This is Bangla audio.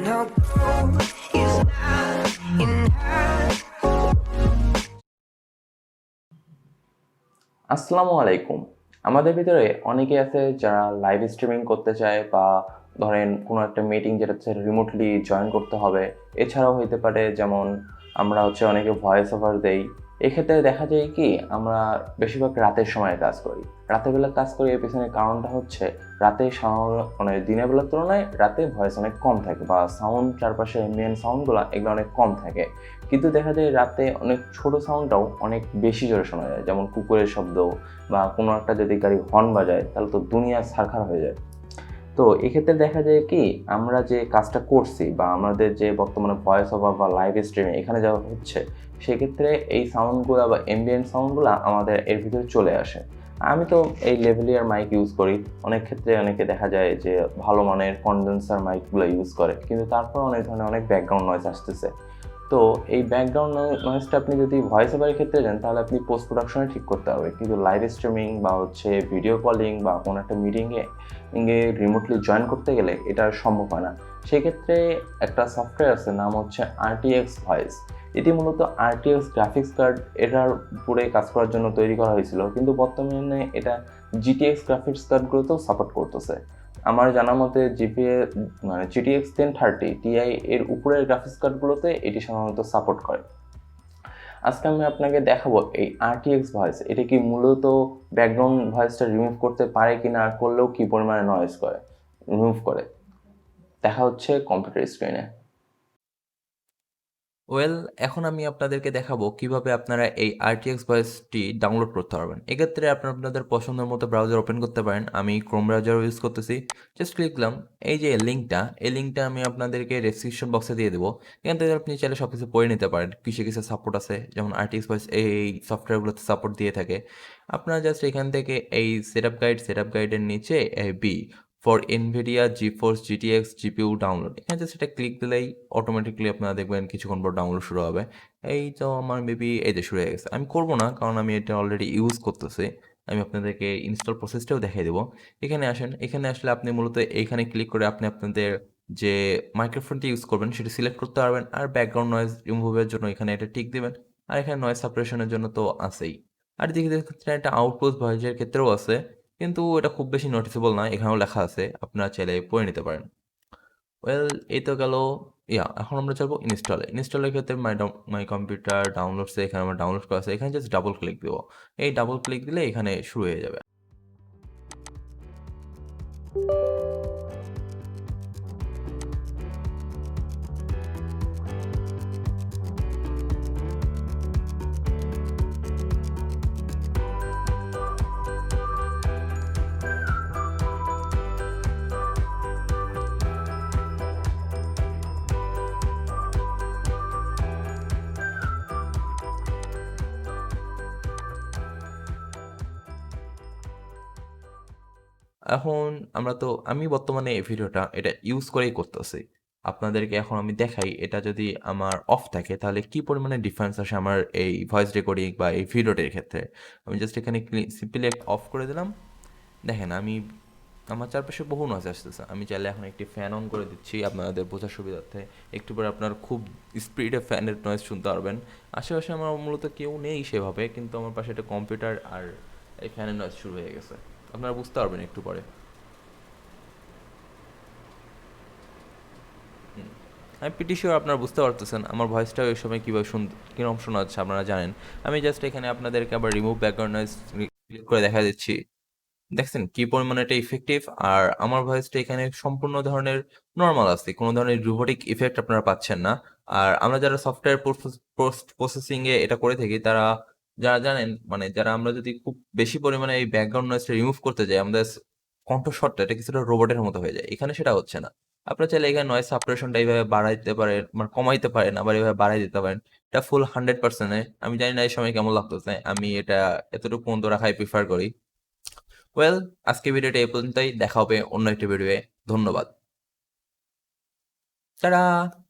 no gold is not in her. আসসালামু আলাইকুম। আমাদের ভিতরে অনেকেই আছে যারা লাইভ স্ট্রিমিং করতে চায় বা ধরেন কোনো একটা মিটিং যেটা হচ্ছে রিমোটলি জয়েন করতে হবে। এছাড়াও হইতে পারে যেমন আমরা হচ্ছে অনেকে ভয়েস ওভার দেই। এক্ষেত্রে দেখা যায় কি আমরা বেশিরভাগ রাতের সময় কাজ করি। রাতের বেলা কাজ করি এর পেছনে কারণটা হচ্ছে রাতে মানে দিনের বেলার তুলনায় রাতে ভয়েস অনেক কম থাকে বা সাউন্ড চারপাশে অ্যাম্বিয়েন্ট সাউন্ডগুলো এগুলো অনেক কম থাকে। কিন্তু দেখা যায় রাতে অনেক ছোট সাউন্ডটাও অনেক বেশি জোরে শোনা যায়, যেমন কুকুরের শব্দ বা কোনো একটা যদি গাড়ি হর্ন বাজায় তাহলে তো দুনিয়া ছারখার হয়ে যায়। তো এক্ষেত্রে দেখা যায় কি আমরা যে কাজটা করছি বা আমাদের যে বর্তমানে ভয়েস ওভার বা লাইভ স্ট্রিমে এখানে যা হচ্ছে সেক্ষেত্রে এই সাউন্ডগুলো বা এম্বিয়েন্ট সাউন্ডগুলো আমাদের এর ভিতরে চলে আসে। আমি তো এই লেভেলিয়ার মাইক ইউজ করি। অনেক ক্ষেত্রে অনেকে দেখা যায় যে ভালো মানের কনডেন্সার মাইকগুলো ইউজ করে, কিন্তু তারপর অনেক ধরনের অনেক ব্যাকগ্রাউন্ড নয়েজ আসতেছে। তো এই ব্যাকগ্রাউন্ড নয়েজটা আপনি যদি ভয়েস ওভারের ক্ষেত্রে যান তাহলে আপনি পোস্ট প্রোডাকশনে ঠিক করতে হবে, কিন্তু লাইভ স্ট্রিমিং বা হচ্ছে ভিডিও কলিং বা কোনো একটা মিটিংয়ে রিমোটলি জয়েন করতে গেলে এটা সম্ভব হয় না। সেক্ষেত্রে একটা সফটওয়্যার আছে, নাম হচ্ছে RTX ভয়েস। এটি মূলত RTX গ্রাফিক্স কার্ড এটার উপরে কাজ করার জন্য তৈরি করা হয়েছিল, কিন্তু বর্তমানে এটা GTX গ্রাফিক্স কার্ডগুলোতেও সাপোর্ট করতেছে। আমার জানা মতে মানে GTX 1030 Ti এর উপরের গ্রাফিক্স কার্ডগুলোতে এটি সাধারণত সাপোর্ট করে। আজকে আমি আপনাকে দেখাবো এই RTX ভয়েস এটা কি মূলত ব্যাকগ্রাউন্ড ভয়েসটা রিমুভ করতে পারে কিনা, আর করলেও কি পরিমাণে নয়েজ রিমুভ করে। দেখা হচ্ছে কম্পিউটার স্ক্রিনে। এখন আমি আপনাদেরকে দেখাবো কিভাবে আপনারা এই RTX ভয়েসটি ডাউনলোড করতে পারবেন। এক্ষেত্রে আপনারা আপনাদের পছন্দের মতো ব্রাউজার ওপেন করতে পারেন। আমি ক্রোম ব্রাউজার ইউজ করতেছি। জাস্ট ক্লিক দিলাম। এই যে লিঙ্কটা আমি আপনাদেরকে ডেসক্রিপশন বক্সে দিয়ে দেবো। এখান থেকে আপনি চাইলে সব কিছু পড়ে নিতে পারেন। কিছু সাপোর্ট আছে, যেমন RTX ভয়েস এই সফটওয়্যারগুলোতে সাপোর্ট দিয়ে থাকে। আপনারা জাস্ট এখান থেকে এই সেটআপ গাইডের নিচে B for NVIDIA GeForce GTX GPU download, এখানে জাস্ট এটা ক্লিক দিলেই অটোমেটিকলি আপনারা দেখবেন কিছুক্ষণ পর ডাউনলোড শুরু হবে। এই তো আমার মেবি এই যে শুরু হয়ে গেছে। আমি করবো না কারণ আমি এটা অলরেডি ইউজ করতেছি। আমি আপনাদেরকে ইনস্টল প্রসেসটাও দেখিয়ে দেবো। এখানে আসেন, এখানে আসলে আপনি মূলত এইখানে ক্লিক করে আপনি আপনাদের যে মাইক্রোফোনটি ইউজ করবেন সেটা সিলেক্ট করতে পারবেন, আর ব্যাকগ্রাউন্ড নয়েজ রিমুভের জন্য এখানে এটা টিক দিবেন, আর এখানে নয়েজ সাপ্রেশনের জন্য তো আছেই। আর দেখি ক্ষেত্রে একটা আউটপুট ভয়েসের ক্ষেত্রেও আছে, কিন্তু এটা খুব বেশি নোটিসেবল না। এখানেও লেখা আছে, আপনারা চাইলে পড়ে নিতে পারেন। এই তো গেল। এখন আমরা যাবো ইনস্টলের ক্ষেত্রে মাই কম্পিউটার ডাউনলোডসে এখানে আমার ডাউনলোড করা আছে। এখানে জাস্ট ডাবল ক্লিক দেবো। এই ডাবল ক্লিক দিলে এখানে শুরু হয়ে যাবে। এখন আমি বর্তমানে এই ভিডিওটা এটা ইউজ করেই করতেছি। আপনাদেরকে এখন আমি দেখাই এটা যদি আমার অফ থাকে তাহলে কি পরিমাণে ডিফারেন্স আসে আমার এই ভয়েস রেকর্ডিং বা এই ভিডিওটির ক্ষেত্রে। আমি জাস্ট এখানে সিম্পলি একটা অফ করে দিলাম। দেখেন আমার চারপাশে বহু নয়েজ আসতেছে। আমি চাইলে এখন একটি ফ্যান অন করে দিচ্ছি আপনাদের বোঝার সুবিধার্থে। একটু পরে আপনার খুব স্পিডে ফ্যানের নয়েজ শুনতে পারবেন। আশেপাশে আমার মূলত কেউ নেই সেভাবে, কিন্তু আমার পাশে একটা কম্পিউটার আর এই ফ্যানের নয়েজ শুরু হয়ে গেছে। আপনারা বুঝতে পারবেন একটু পরে। আমি প্রিটি শিওর আপনারা বুঝতে পারতেছেন আমার ভয়েসটা ওই সময় কীভাবে কীরকম শোনা যাচ্ছে আপনারা জানেন। আমি জাস্ট এখানে আপনাদেরকে আবার রিমুভ ব্যাকগ্রাউন্ড নয়েজ ক্লিক করে দেখা দিচ্ছি। দেখছেন কি পরিমাণে এটা ইফেক্টিভ, আর আমার ভয়েসটা এখানে সম্পূর্ণ ধরনের নর্মাল আছে, কোনো ধরনের রোবোটিক ইফেক্ট আপনারা পাচ্ছেন না। আর আমরা যারা সফটওয়্যার পোস্ট প্রসেসিং এ এটা করে থাকি তারা যারা জানেন, মানে যারা আমরা যদি খুব বেশি পরিমাণে এই ব্যাকগ্রাউন্ড নয়েজটা রিমুভ করতে যাই আমাদের কণ্ঠস্বরটা এটা কিছুটা রোবটের মতো হয়ে যায়। এখানে সেটা হচ্ছে না। আপনারা চাইলে এখানে নয়েজ সাপ্রেশনটা এইভাবে বাড়াইতে পারেন, মানে কমাইতে পারেন, আবার এইভাবে বাড়াই দিতে পারেন। এটা ফুল 100% আমি জানি না এই সময় কেমন লাগতেছে। আমি এটা এতটুকু পর্যন্ত রাখাই প্রিফার করি। ওয়েল, আজকে ভিডিওটা এই পর্যন্তই। দেখা হবে অন্য একটা ভিডিওয়ে। ধন্যবাদ। টাটা।